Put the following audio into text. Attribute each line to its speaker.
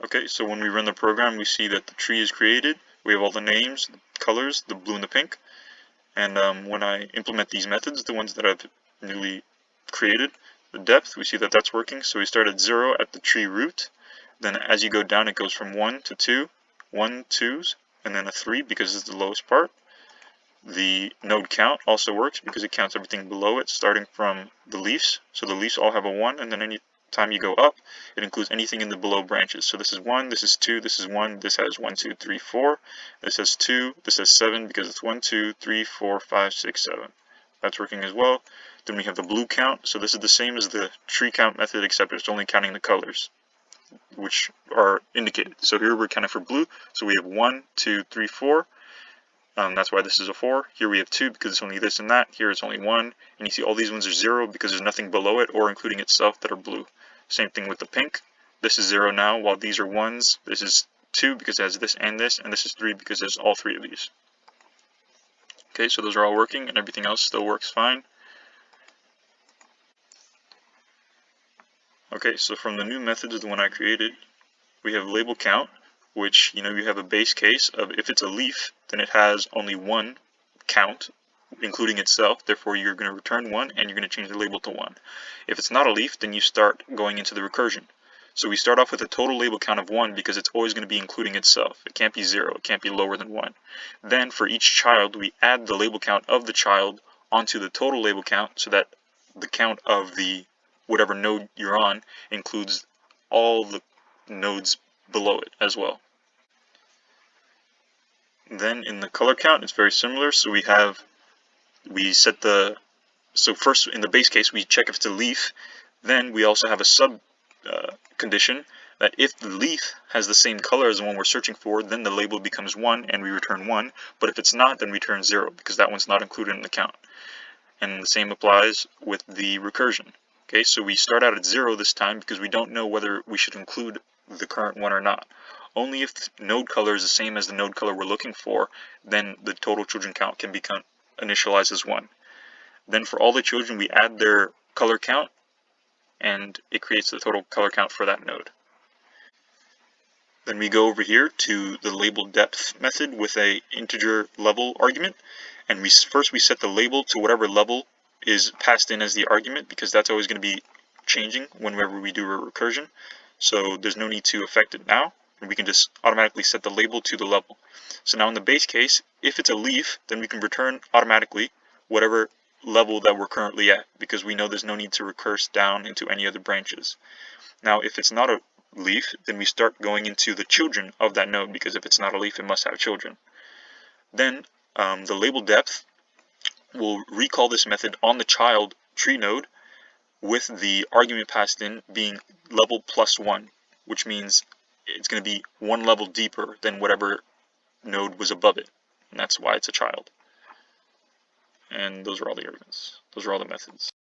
Speaker 1: Okay, so when we run the program, we see that the tree is created. We have all the names, the colors, the blue and the pink. And when I implement these methods, the ones that I've newly created, the depth, we see that that's working. So we start at 0 at the tree root. Then as you go down, it goes from 1 to 2, 1, 2s, and then a 3 because it's the lowest part. The node count also works because it counts everything below it, starting from the leaves. So the leaves all have a 1, and then any time you go up, it includes anything in the below branches. So this is 1, this is 2, this is 1, this has 1, 2, 3, 4, this has 2, this has 7 because it's 1, 2, 3, 4, 5, 6, 7. That's working as well. Then we have the blue count. So this is the same as the tree count method, except it's only counting the colors, which are indicated. So here we're counting for blue. So we have 1, 2, 3, 4. That's why this is a 4. Here we have 2 because it's only this and that. Here it's only 1. And you see all these ones are 0 because there's nothing below it or including itself that are blue. Same thing with the pink. This is 0 now, while these are 1s. This is 2 because it has this, and this is 3 because there's all 3 of these. Okay, so those are all working and everything else still works fine. Okay, so from the new methods, the one I created, we have label count, which, you have a base case of if it's a leaf, then it has only one count, including itself. Therefore, you're going to return 1 and you're going to change the label to 1. If it's not a leaf, then you start going into the recursion. So we start off with a total label count of 1 because it's always going to be including itself. It can't be 0. It can't be lower than 1. Then for each child, we add the label count of the child onto the total label count so that the count of the whatever node you're on includes all the nodes below it as well. Then in the color count, it's very similar. So so first in the base case, we check if it's a leaf. Then we also have a sub condition that if the leaf has the same color as the one we're searching for, then the label becomes 1 and we return 1. But if it's not, then we return 0 because that one's not included in the count. And the same applies with the recursion. Okay, so we start out at 0 this time because we don't know whether we should include the current one or not. Only if the node color is the same as the node color we're looking for, then the total children count can become initialized as 1. Then for all the children, we add their color count, and it creates the total color count for that node. Then we go over here to the label depth method with a integer level argument, and first we set the label to whatever level is passed in as the argument, because that's always going to be changing whenever we do a recursion. So there's no need to affect it now, and we can just automatically set the label to the level. So now in the base case, if it's a leaf, then we can return automatically whatever level that we're currently at, because we know there's no need to recurse down into any other branches. Now if it's not a leaf, then we start going into the children of that node, because if it's not a leaf, it must have children. Then the label depth will recall this method on the child tree node with the argument passed in being level plus 1, which means it's going to be 1 level deeper than whatever node was above it, and that's why it's a child. And those are all the arguments. Those are all the methods.